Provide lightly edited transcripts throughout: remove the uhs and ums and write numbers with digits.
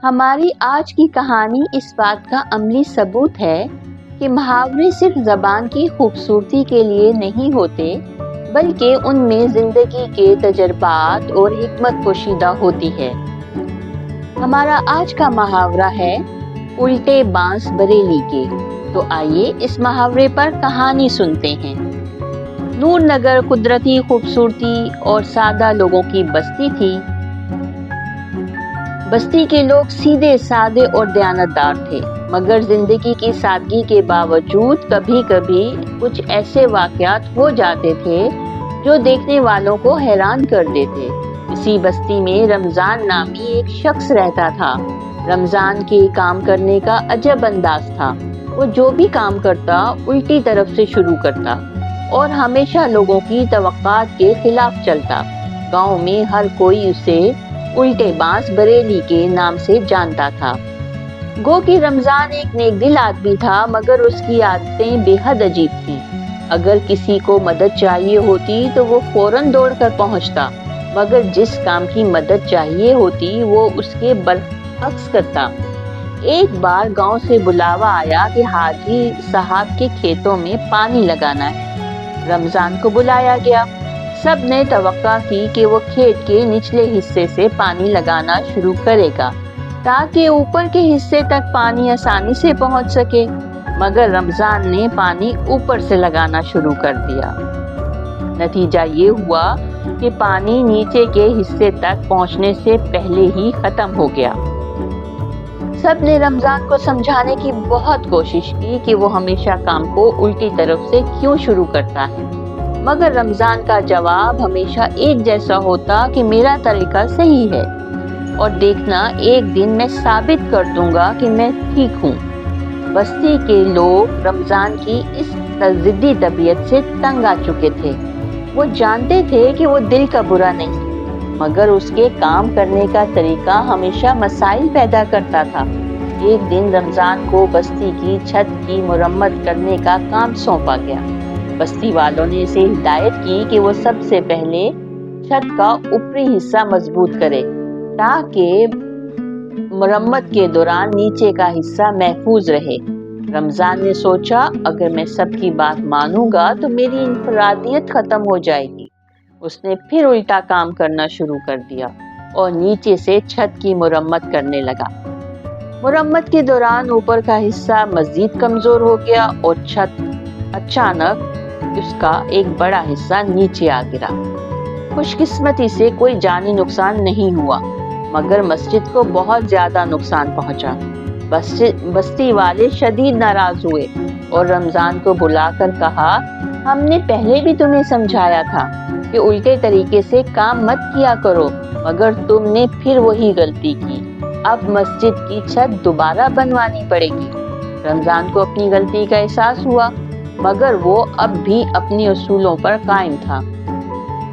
ہماری آج کی کہانی اس بات کا عملی ثبوت ہے کہ محاورے صرف زبان کی خوبصورتی کے لیے نہیں ہوتے، بلکہ ان میں زندگی کے تجربات اور حکمت پوشیدہ ہوتی ہے۔ ہمارا آج کا محاورہ ہے الٹے بانس بریلی کے۔ تو آئیے اس محاورے پر کہانی سنتے ہیں۔ نور نگر قدرتی خوبصورتی اور سادہ لوگوں کی بستی تھی۔ بستی کے لوگ سیدھے سادے اور دیانتدار تھے، مگر زندگی کی سادگی کے باوجود کبھی کبھی کچھ ایسے واقعات ہو جاتے تھے جو دیکھنے والوں کو حیران کر دیتے۔ اسی بستی میں رمضان نامی ایک شخص رہتا تھا۔ رمضان کے کام کرنے کا عجب انداز تھا۔ وہ جو بھی کام کرتا الٹی طرف سے شروع کرتا اور ہمیشہ لوگوں کی توقعات کے خلاف چلتا۔ گاؤں میں ہر کوئی اسے الٹے بانس بریلی کے نام سے جانتا تھا۔ گو کہ رمضان ایک نیک دل آدمی تھا، مگر اس کی عادتیں بے حد عجیب تھیں۔ اگر کسی کو مدد چاہیے ہوتی تو وہ فوراً دوڑ کر پہنچتا، مگر جس کام کی مدد چاہیے ہوتی وہ اس کے برعکس کرتا۔ ایک بار گاؤں سے بلاوا آیا کہ حاجی صاحب کے کھیتوں میں پانی لگانا ہے۔ رمضان کو بلایا گیا۔ سب نے توقع کی کہ وہ کھیت کے نچلے حصے سے پانی لگانا شروع کرے گا تاکہ اوپر کے حصے تک پانی آسانی سے پہنچ سکے، مگر رمضان نے پانی اوپر سے لگانا شروع کر دیا۔ نتیجہ یہ ہوا کہ پانی نیچے کے حصے تک پہنچنے سے پہلے ہی ختم ہو گیا۔ سب نے رمضان کو سمجھانے کی بہت کوشش کی کہ وہ ہمیشہ کام کو الٹی طرف سے کیوں شروع کرتا ہے، مگر رمضان کا جواب ہمیشہ ایک جیسا ہوتا کہ میرا طریقہ صحیح ہے، اور دیکھنا ایک دن میں ثابت کر دوں گا کہ میں ٹھیک ہوں۔ بستی کے لوگ رمضان کی اس ضدی طبیعت سے تنگ آ چکے تھے۔ وہ جانتے تھے کہ وہ دل کا برا نہیں، مگر اس کے کام کرنے کا طریقہ ہمیشہ مسائل پیدا کرتا تھا۔ ایک دن رمضان کو بستی کی چھت کی مرمت کرنے کا کام سونپا گیا۔ بستی والوں نے اسے ہدایت کی کہ وہ سب سے پہلے چھت کا اوپری حصہ مضبوط کرے تاکہ مرمت کے دوران نیچے کا حصہ محفوظ رہے۔ رمضان نے سوچا، اگر میں سب کی بات مانوں گا تو میری انفرادیت ختم ہو جائے گی۔ اس نے پھر الٹا کام کرنا شروع کر دیا اور نیچے سے چھت کی مرمت کرنے لگا۔ مرمت کے دوران اوپر کا حصہ مزید کمزور ہو گیا اور چھت اچانک اس کا ایک بڑا حصہ نیچے آ گرا۔ خوش قسمتی سے کوئی جانی نقصان نہیں ہوا، مگر مسجد کو بہت زیادہ نقصان پہنچا۔ بستی والے شدید ناراض ہوئے اور رمضان کو بلا کر کہا، ہم نے پہلے بھی تمہیں سمجھایا تھا کہ الٹے طریقے سے کام مت کیا کرو، مگر تم نے پھر وہی غلطی کی۔ اب مسجد کی چھت دوبارہ بنوانی پڑے گی۔ رمضان کو اپنی غلطی کا احساس ہوا، مگر وہ اب بھی اپنی اصولوں پر قائم تھا۔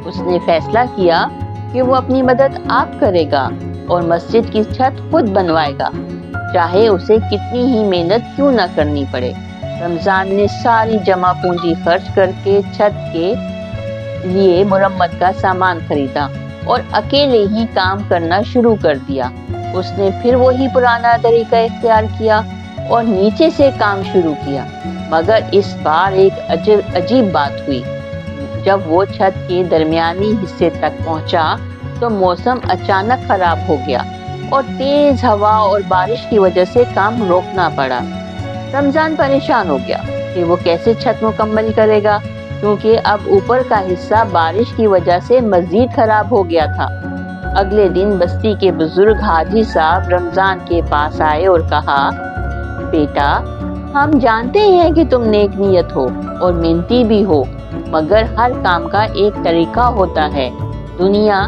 اس نے فیصلہ کیا کہ وہ اپنی مدد آپ کرے گا اور مسجد کی چھت خود بنوائے گا، چاہے اسے کتنی ہی محنت کیوں نہ کرنی پڑے۔ رمضان نے ساری جمع پونجی خرچ کر کے چھت کے لیے مرمت کا سامان خریدا اور اکیلے ہی کام کرنا شروع کر دیا۔ اس نے پھر وہی پرانا طریقہ اختیار کیا اور نیچے سے کام شروع کیا، مگر اس بار ایک عجیب بات ہوئی۔ جب وہ چھت کے درمیانی حصے تک پہنچا تو موسم اچانک خراب ہو گیا اور تیز ہوا اور بارش کی وجہ سے کام روکنا پڑا۔ رمضان پریشان ہو گیا کہ وہ کیسے چھت مکمل کرے گا، کیونکہ اب اوپر کا حصہ بارش کی وجہ سے مزید خراب ہو گیا تھا۔ اگلے دن بستی کے بزرگ حاجی صاحب رمضان کے پاس آئے اور کہا، بیٹا، ہم جانتے ہیں کہ تم نیک نیت ہو اور محنتی بھی ہو، مگر ہر کام کا ایک طریقہ ہوتا ہے۔ دنیا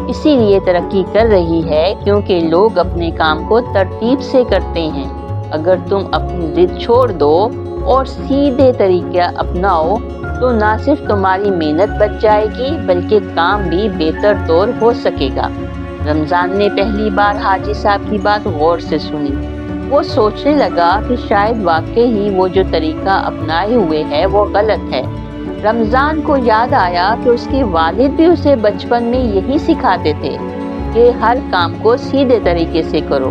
اسی لیے ترقی کر رہی ہے کیونکہ لوگ اپنے کام کو ترتیب سے کرتے ہیں۔ اگر تم اپنی ضد چھوڑ دو اور سیدھے طریقہ اپناؤ تو نہ صرف تمہاری محنت بچ جائے گی بلکہ کام بھی بہتر طور ہو سکے گا۔ رمضان نے پہلی بار حاجی صاحب کی بات غور سے سنی۔ وہ سوچنے لگا کہ شاید واقعی ہی وہ جو طریقہ اپنائے ہوئے ہے وہ غلط ہے۔ رمضان کو یاد آیا کہ اس کے والد بھی اسے بچپن میں یہی سکھاتے تھے کہ ہر کام کو سیدھے طریقے سے کرو۔